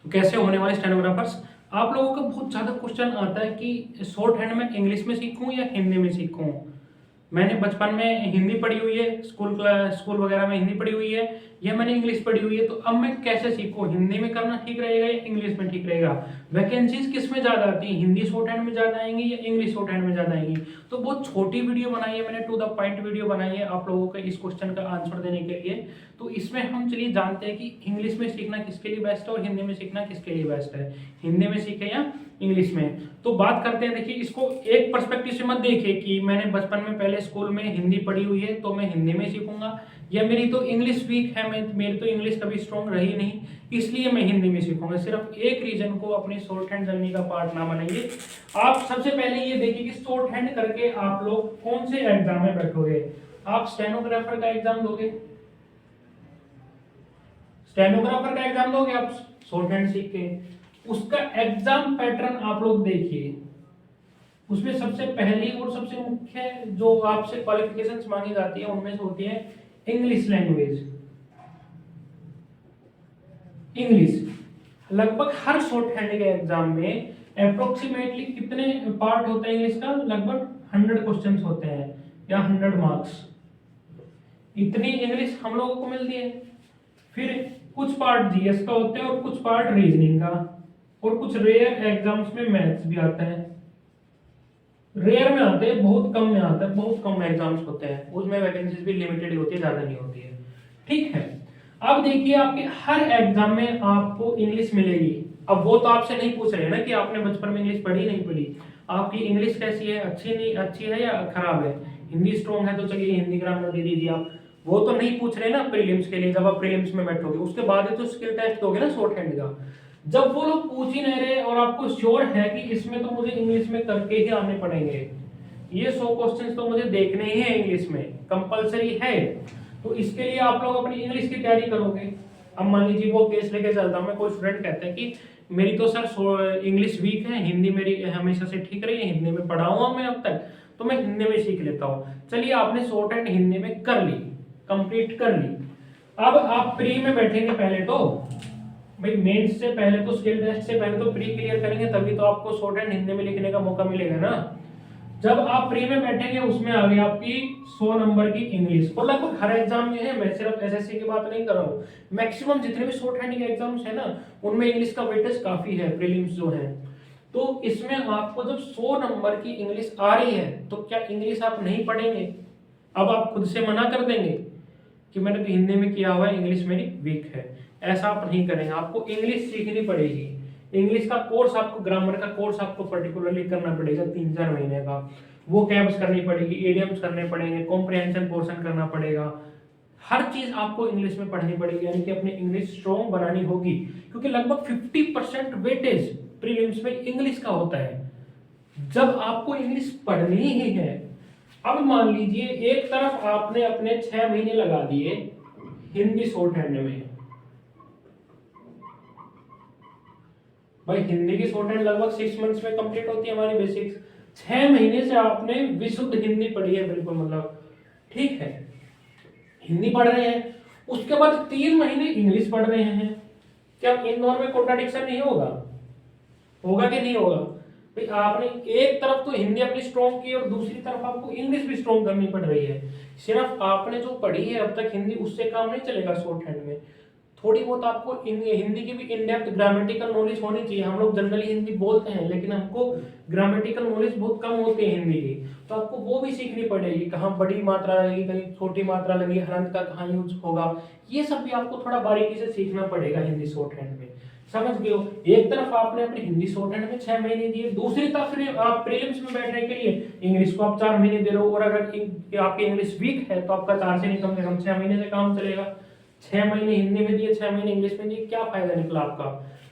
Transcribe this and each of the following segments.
तो कैसे होने वाले स्टेनोग्राफर्स। आप लोगों का बहुत ज़्यादा क्वेश्चन आता है कि शॉर्ट हैंड में इंग्लिश में सीखूं या हिंदी में सीखूं। मैंने बचपन में हिंदी पढ़ी हुई है, स्कूल वगैरह में हिंदी पढ़ी हुई है, या मैंने इंग्लिश पढ़ी हुई है, तो अब मैं कैसे सीखूं, हिंदी में करना ठीक रहेगा या इंग्लिश में ठीक रहेगा। वैकेंसीज किस में ज़्यादा आती है, हिंदी शॉर्ट हैंड में ज़्यादा आएंगी या इंग्लिश शॉर्ट हैंड में ज़्यादा आएंगी। तो बहुत छोटी वीडियो बनाई है मैंने, टू द पॉइंट वीडियो बनाई है आप लोगों को इस क्वेश्चन का आंसर देने के लिए। तो इसमें हम चलिए जानते हैं कि इंग्लिश में सीखना किसके लिए बेस्ट है और हिंदी में सीखना किसके लिए बेस्ट है, हिंदी में सीखे या इंग्लिश में। तो बात करते हैं, देखिए इसको एक पर्सपेक्टिव से मत देखिए कि मैंने बचपन में पहले स्कूल में हिंदी पढ़ी हुई है तो मैं हिंदी में सीखूंगा, या मेरी तो इंग्लिश वीक है, मेरी तो इंग्लिश कभी स्ट्रॉन्ग रही नहीं इसलिए मैं हिंदी में सीखूंगा। सिर्फ एक रीजन को अपनी शॉर्ट हैंड जर्नी का पार्ट ना बनाइए। आप सबसे पहले ये देखिए कि शॉर्ट हैंड करके आप लोग कौन से एग्जाम में बैठोगे। आप स्टेनोग्राफर का एग्जाम दोगे, स्टेनोग्राफर का एग्जाम दोगे आप शॉर्ट हैंड सीख के, उसका एग्जाम पैटर्न आप लोग देखिए। उसमें सबसे पहली और सबसे मुख्य जो आपसे क्वालिफिकेशंस मांगी जाती है उनमें से होती है इंग्लिश लैंग्वेज। इंग्लिश लगभग हर शॉर्ट हैंड के एग्जाम में अप्रोक्सीमेटली कितने पार्ट होते हैं इंग्लिश का, लगभग 100 क्वेश्चंस होते हैं या 100 मार्क्स, इतनी इंग्लिश हम लोगों को मिलती है। फिर कुछ पार्ट जीएस का होते हैं और कुछ पार्ट रीजनिंग का, और कुछ रेयर एग्जाम्स में मैथ्स भी आता है। रेयर में आते हैं, बहुत कम में आता है, बहुत कम एग्जाम्स होते हैं, उसमें वैकेंसीज भी लिमिटेड होती है, ज्यादा नहीं होती है। ठीक है, अब देखिए आपके हर एग्जाम में आपको इंग्लिश मिलेगी। अब वो तो आपसे नहीं पूछ रहे ना कि आपने बचपन में इंग्लिश पढ़ी नहीं पढ़ी, आपकी इंग्लिश कैसी है, अच्छी नहीं अच्छी है या खराब है। हिंदी स्ट्रॉन्ग है तो चलिए हिंदी ग्रामर दे दीजिए आप, वो तो नहीं पूछ रहे ना प्रीलिम्स के लिए। जब आप प्रीलिम्स में बैठोगे उसके बाद तो स्किल टेस्ट दोगे ना शॉर्ट हैंड का। जब वो लोग पूछ ही नहीं रहे और आपको श्योर है कि इसमें तो मुझे इंग्लिश में करके ही आने पड़ेंगे, ये 100 क्वेश्चंस तो मुझे देखने ही है इंग्लिश में, कंपलसरी है, तो इसके लिए आप लोग अपनी इंग्लिश की तैयारी करोगे। अब मान लीजिए वो केस लेके चलता हूं मैं, कोई स्टूडेंट कहता है कि मेरी तो सर इंग्लिश वीक है, हिंदी मेरी हमेशा से ठीक रही है, हिंदी में पढ़ा हुआ मैं अब तक, तो मैं हिंदी में सीख लेता हूँ। चलिए आपने शॉर्ट हैंड हिंदी में कर ली, कंप्लीट कर ली। अब आप प्री में बैठेंगे पहले तो, भाई मेंस से पहले तो, स्किल टेस्ट से पहले तो प्री क्लियर करेंगे, तभी तो आपको शॉर्ट हैंड हिंदी में लिखने का मौका मिलेगा ना। जब आप प्री में बैठेंगे उसमें आ गई आपकी 100 नंबर की इंग्लिश, और लगभग हर एग्जाम में है, मैं सिर्फ एसएससी की बात नहीं कर रहा हूँ, मैक्सिमम जितने भी शॉर्ट हैंड के एग्जाम्स है ना उनमें इंग्लिश का वेटेज काफी है, प्रीलिम्स जो है। तो इसमें आपको जब 100 नंबर की इंग्लिश आ रही है तो क्या इंग्लिश आप नहीं पढ़ेंगे। अब आप खुद से मना कर देंगे कि मैंने तो हिंदी में किया हुआ है, इंग्लिश मेरी वीक है, ऐसा आप नहीं करेंगे। आपको इंग्लिश सीखनी पड़ेगी, इंग्लिश का कोर्स आपको, ग्रामर का कोर्स आपको पर्टिकुलरली करना पड़ेगा 3-4 महीने का। वो कैब्स करनी पड़ेगी, एडियम्स करने पड़ेंगे, कॉम्प्रिहेंशन पोर्शन करना पड़ेगा, हर चीज आपको इंग्लिश में पढ़नी पड़ेगी, यानी कि अपनी इंग्लिश स्ट्रॉन्ग बनानी होगी, क्योंकि लगभग 50% वेटेज प्रीलिम्स में इंग्लिश का होता है। जब आपको इंग्लिश पढ़नी ही है, अब मान लीजिए एक तरफ आपने अपने 6 महीने लगा दिए हिंदी शॉर्ट हैंड में, भाई हिंदी की शॉर्ट हैंड लगभग 6 मंथ्स में कंप्लीट होती है हमारी बेसिक्स, 6 महीने से आपने विशुद्ध हिंदी पढ़ी है बिल्कुल, मतलब ठीक है, हिंदी पढ़ रहे हैं, उसके बाद 3 महीने इंग्लिश पढ़ रहे हैं। क्या इन दोनों में कॉन्ट्राडिक्शन नहीं होगा, होगा कि नहीं होगा। भाई आपने एक तरफ तो हिंदी अपनी स्ट्रॉन्ग की और दूसरी तरफ आपको इंग्लिश भी स्ट्रॉन्ग करनी पड़ रही है। सिर्फ आपने जो पढ़ी है अब तक हिंदी, उससे काम नहीं चलेगा शॉर्ट हैंड में। थोड़ी बहुत आपको हिंदी की भी इन डेप्थ ग्रामेटिकल नॉलेज होनी चाहिए। हम लोग जनरली हिंदी बोलते हैं लेकिन हमको ग्रामेटिकल नॉलेज बहुत कम होती है हिंदी की, तो आपको वो भी सीखनी पड़ेगी, कहाँ बड़ी मात्रा लगेगी, कहीं छोटी मात्रा लगेगी, हरंत का कहाँ यूज होगा, ये सब भी आपको थोड़ा बारीकी से सीखना पड़ेगा हिंदी शॉर्ट हैंड में। समझ गए हो। एक तरफ आपने अपनी हिंदी शॉर्ट हैंड में 6 महीने दिए, दूसरी तरफ फिर आप प्रीलिम्स में बैठने के लिए इंग्लिश को आप 4 महीने दे रहे हो, और अगर आपकी इंग्लिश वीक है तो आपका 4 से नहीं कम से कम 6 महीने से काम चलेगा। 6 महीने हिंदी में दिए, 6 महीने इंग्लिश में दिए, क्या फायदा निकला आपका,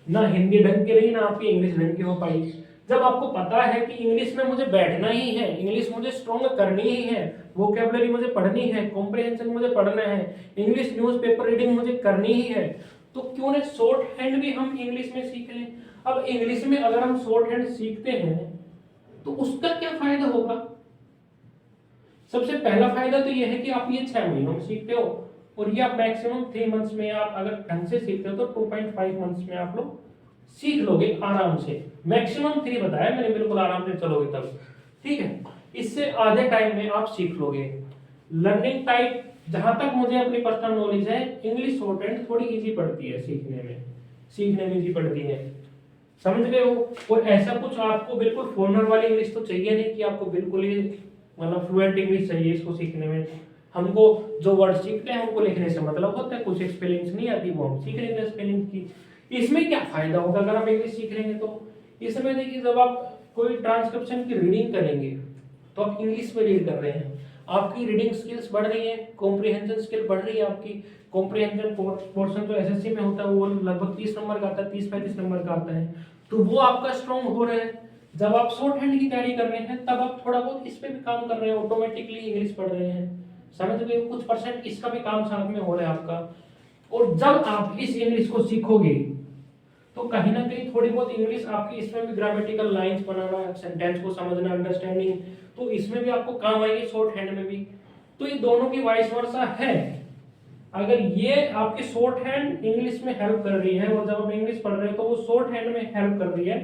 ना हिंदी ढंग की रही ना आपकी इंग्लिश ढंग की हो पाई। जब आपको पता है कि इंग्लिश में मुझे बैठना ही है, इंग्लिश मुझे स्ट्रॉन्ग करनी ही है, वोकैबुलरी मुझे पढ़नी है, कॉम्प्रिहेंशन मुझे पढ़ना है, इंग्लिश न्यूज़पेपर रीडिंग मुझे करनी ही है, तो क्यों ना शॉर्ट हैंड भी हम इंग्लिश में सीख लें। अब इंग्लिश में अगर हम शॉर्ट हैंड सीखते हैं तो उसका क्या फायदा होगा। सबसे पहला फायदा तो यह है कि आप ये 6 महीनों में सीखते हो, और ये आप मैक्सिमम 3 मंथ्स में, आप अगर ढंग से सीखते हो तो 2.5 मंथ्स में आप लोग सीख लोगे आराम से। मैक्सिमम 3 बताया मैंने, बिल्कुल आराम से चलोगे तब, ठीक है। इससे आधे टाइम में आप सीख लोगे। लर्निंग टाइप जहां तक मुझे अपनी पर्सनल नॉलेज है, इंग्लिश शॉर्ट हैंड थोड़ी इजी पड़ती है सीखने में इजी पड़ती है, समझ गए हो। और ऐसा कुछ आपको बिल्कुल फॉर्मल वाली इंग्लिश तो चाहिए नहीं कि आपको बिल्कुल ही मतलब फ्लुएंट इंग्लिश चाहिए इसको सीखने में। हमको जो वर्ड सीखते हैं उनको लिखने से मतलब होता है, कुछ स्पेलिंग्स नहीं आती वो हम सीख लेंगे स्पेलिंग की। इसमें क्या फायदा होगा अगर आप इंग्लिश सीख लेंगे तो? इसमें देखिए, जब आप कोई ट्रांसक्रिप्शन की रीडिंग करेंगे तो आप इंग्लिश में रीड कर रहे हैं, आपकी रीडिंग स्किल्स बढ़ रही है, कॉम्प्रिहेंशन स्किल बढ़ रही है आपकी। कॉम्प्रिहेंशन पोर्शन जो एसएससी में होता है वो लगभग 30 नंबर का आता है, 30-35 नंबर का आता है, तो वो आपका स्ट्रॉन्ग हो रहा है। जब आप शॉर्ट हैंड की तैयारी कर रहे हैं तब आप थोड़ा बहुत इस पे भी काम कर रहे हैं, ऑटोमेटिकली इंग्लिश पढ़ रहे हैं, समझ गए, कुछ परसेंट इसका भी काम साथ में हो रहा है आपका। और जब आप इस इंग्लिश को सीखोगे तो कहीं ना कहीं थोड़ी बहुत इंग्लिश आपकी इसमें भी ग्रामेटिकल लाइंस बनाना, सेंटेंस को समझना, अंडरस्टैंडिंग, तो इसमें भी आपको काम आएगी शॉर्ट हैंड में भी। तो ये दोनों की वाइस वर्सा है। अगर ये आपकी शॉर्ट हैंड इंग्लिश में हेल्प कर रही है और जब आप इंग्लिश पढ़ रहे हो तो वो शॉर्ट हैंड में हेल्प कर रही है,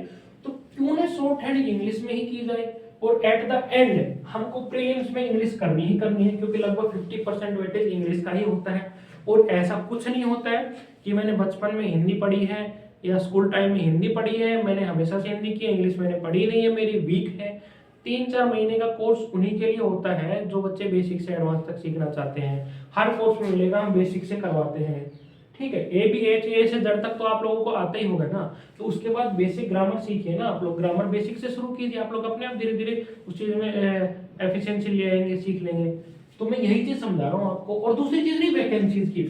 तो क्यों ना शॉर्ट हैंड इंग्लिश में ही की जाए। और एट द एंड हमको प्रीलिम्स में इंग्लिश करनी ही करनी है, क्योंकि लगभग 50% वेटेज इंग्लिश का ही होता है। और ऐसा कुछ नहीं होता है कि मैंने बचपन में हिंदी पढ़ी है या स्कूल टाइम में हिंदी पढ़ी है, मैंने हमेशा से हिंदी की, इंग्लिश मैंने पढ़ी नहीं है, मेरी वीक है। 3-4 महीने का कोर्स उन्हीं के लिए होता है जो बच्चे बेसिक से एडवांस तक सीखना चाहते हैं। हर कोर्स में मिलेगा, हम बेसिक से करवाते हैं, ठीक है। ए से जेड तक तो आप लोगों को आता ही होगा ना, तो उसके बाद बेसिक ग्रामर सीखिए ना आप लोग, ग्रामर बेसिक से शुरू कीजिए, आप लोग अपने आप धीरे धीरे उस चीज में एफिशिएंसी ले आएंगे, सीख लेंगे। तो मैं यही चीज समझा रहा हूँ आपको। और दूसरी चीज नहीं, वैकेंसीज की,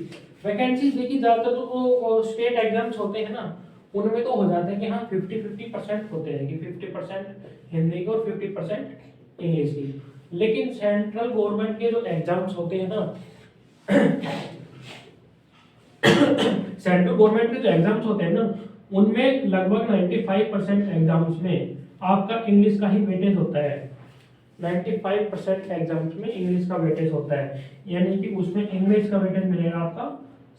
वैकेंसीज देखिए ज्यादातर तो स्टेट एग्जाम्स होते हैं ना, उनमें तो हो जाता है कि हाँ 50-50% होते हैं कि 50% हिंदी के और 50% इंग्लिश की। लेकिन सेंट्रल गवर्नमेंट के जो एग्जाम्स होते हैं ना सेंट्रल गवर्नमेंट के जो एग्जाम्स होते हैं ना, उनमें लगभग 95% एग्जाम्स में आपका इंग्लिश का ही वेटेज होता है। 95% एग्जाम्स में इंग्लिश का वेटेज होता है, यानी कि उसमें इंग्लिश का वेटेज मिलेगा आपका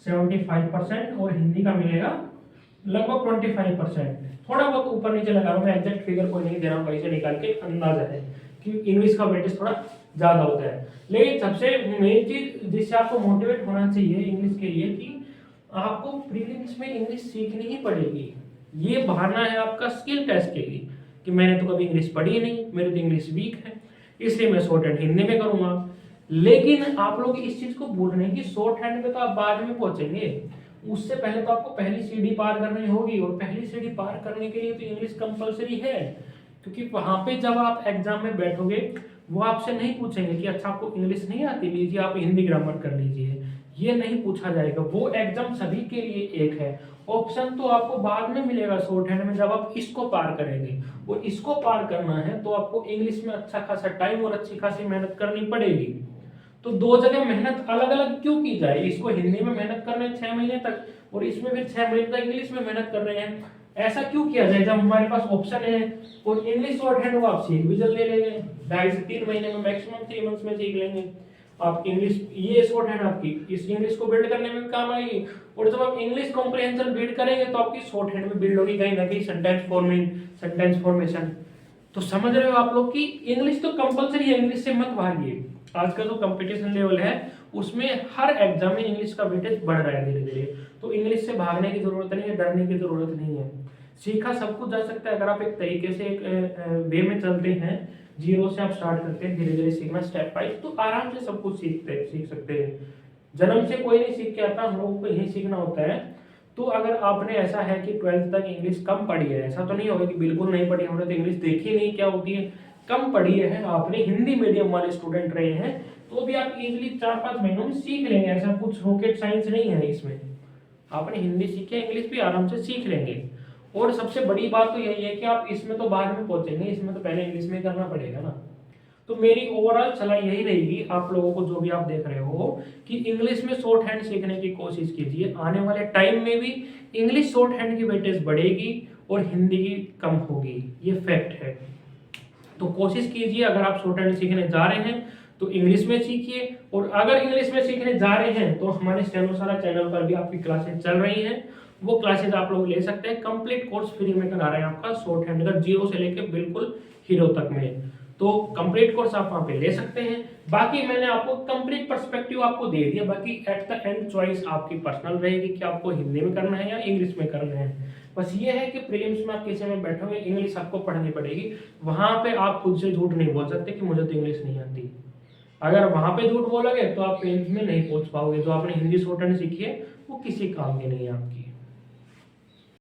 75% और हिंदी का मिलेगा लगभग 25%। थोड़ा बहुत ऊपर नीचे लगा रहा हूँ मैं, एग्जैक्ट फिगर कोई नहीं दे रहा हूँ, कहीं से निकाल के अंदाजा है कि इंग्लिश का वेटेज थोड़ा ज्यादा होता है। लेकिन सबसे मेन चीज जिससे आपको मोटिवेट होना चाहिए इंग्लिश के लिए कि आपको प्रीलिम्स में इंग्लिश सीखनी ही पड़ेगी। ये बहाना है आपका स्किल टेस्ट के लिए कि मैंने तो कभी इंग्लिश पढ़ी नहीं, मेरी तो इंग्लिश वीक है, इसलिए मैं शॉर्ट हैंड हिंदी में करूंगा। लेकिन आप लोग इस चीज को भूल रहे हैं कि शॉर्ट हैंड में तो आप बाद में पहुंचेंगे, उससे पहले तो आपको पहली सीढ़ी पार करनी होगी, और पहली सीढ़ी पार करने के लिए तो इंग्लिश कंपलसरी है। क्योंकि वहां पे जब आप एग्जाम में बैठोगे वो आपसे नहीं पूछेंगे कि अच्छा आपको इंग्लिश नहीं आती, लीजिए आप हिंदी ग्रामर कर लीजिए, ये नहीं पूछा जाएगा। वो एग्जाम सभी के लिए एक है, ऑप्शन तो आपको बाद में मिलेगा शॉर्ट हैंड में जब आप इसको पार करेंगे। और इसको पार करना है तो आपको इंग्लिश में अच्छा खासा टाइम और अच्छी खासी मेहनत करनी पड़ेगी। तो दो जगह मेहनत अलग अलग क्यों की जाए? इसको हिंदी में मेहनत कर रहे हैं 6 महीने तक और इसमें फिर 6 महीने तक इंग्लिश में मेहनत कर रहे हैं, ऐसा क्यों किया जाए जब हमारे पास ऑप्शन है? और इंग्लिश शॉर्ट हैंड वो आप सीख भी जल्दी लेंगे, 2.5 से 3 महीने में, मैक्सिमम 3 मंथ्स में सीख लेंगे आप इंग्लिश। ये शॉर्ट हैंड आपकी इस इंग्लिश को बिल्ड करने में भी काम आएगी। और जब आप इंग्लिश कॉम्प्रिहेंशन बिल्ड करेंगे तो आपकी शॉर्ट हैंड में बिल्ड होगी कहीं ना कहीं सेंटेंस फॉर्मिंग, सेंटेंस फॉर्मेशन। तो समझ रहे हो आप लोग कि इंग्लिश तो कंपलसरी है, इंग्लिश से मत भागिए। आज का जो कंपटीशन लेवल है उसमें हर एग्जाम में इंग्लिश का वेटेज बढ़ रहा है धीरे धीरे, तो इंग्लिश से भागने की जरूरत नहीं है, डरने की जरूरत नहीं है। सीखा सब कुछ जा सकता है अगर आप एक तरीके से एक वे में चलते हैं, जीरो से आप स्टार्ट करते हैं धीरे धीरे सीखना स्टेप बाय, तो आराम से सब कुछ सीख सकते हैं। जन्म से कोई नहीं सीख के आता, हम लोगों को यही सीखना होता है। तो अगर आपने ऐसा है कि 12th तक इंग्लिश कम पढ़ी है, ऐसा तो नहीं होगा कि बिल्कुल नहीं पढ़ी, हमने तो इंग्लिश देखी नहीं क्या होती है, कम पढ़ी है, आपने हिंदी मीडियम वाले स्टूडेंट रहे हैं, तो भी आप इजीली 4-5 महीनों में सीख लेंगे। ऐसा कुछ रॉकेट साइंस नहीं है इसमें, आपने हिंदी सीखी है, इंग्लिश भी आराम से सीख लेंगे। और सबसे बड़ी बात तो यही है कि आप इसमें तो बाद में पहुंचेंगे, इसमें तो पहले इंग्लिश में करना पड़ेगा ना। तो मेरी ओवरऑल सलाह यही रहेगी आप लोगों को, जो भी आप देख रहे हो, कि इंग्लिश में शॉर्ट हैंड सीखने की कोशिश कीजिए। आने वाले टाइम में भी इंग्लिश शॉर्ट हैंड की वेटेज बढ़ेगी और हिंदी की कम होगी, ये फैक्ट है। तो कोशिश कीजिए अगर आप शॉर्ट हैंड सीखने जा रहे हैं तो इंग्लिश में सीखिए, और अगर इंग्लिश में सीखने जा रहे हैं तो हमारे स्टेनोसारा चैनल पर भी आपकी क्लासेस चल रही हैं, वो क्लासेज आप लोग ले सकते हैं। कंप्लीट कोर्स फ्री में करा रहे हैं आपका शॉर्ट हैंड का, जीरो से लेके बिल्कुल हीरो तक में। तो कंप्लीट कोर्स आप वहाँ पे ले सकते हैं। बाकी मैंने आपको कंप्लीट पर्सपेक्टिव आपको दे दिया, बाकी एट द एंड चॉइस आपकी पर्सनल रहेगी कि आपको हिंदी में करना है या इंग्लिश में करना है। बस ये है कि प्रीलिम्स में आप किसी में बैठोगे इंग्लिश आपको पढ़नी पड़ेगी, वहाँ पे आप खुद से झूठ नहीं बोल सकते कि मुझे तो इंग्लिश नहीं आती। अगर वहाँ पे झूठ बोलोगे तो आप प्रीलिम्स में नहीं पहुँच पाओगे। जो आपने हिंदी शॉर्ट हैंड सीखी है वो किसी काम की नहीं है आपकी।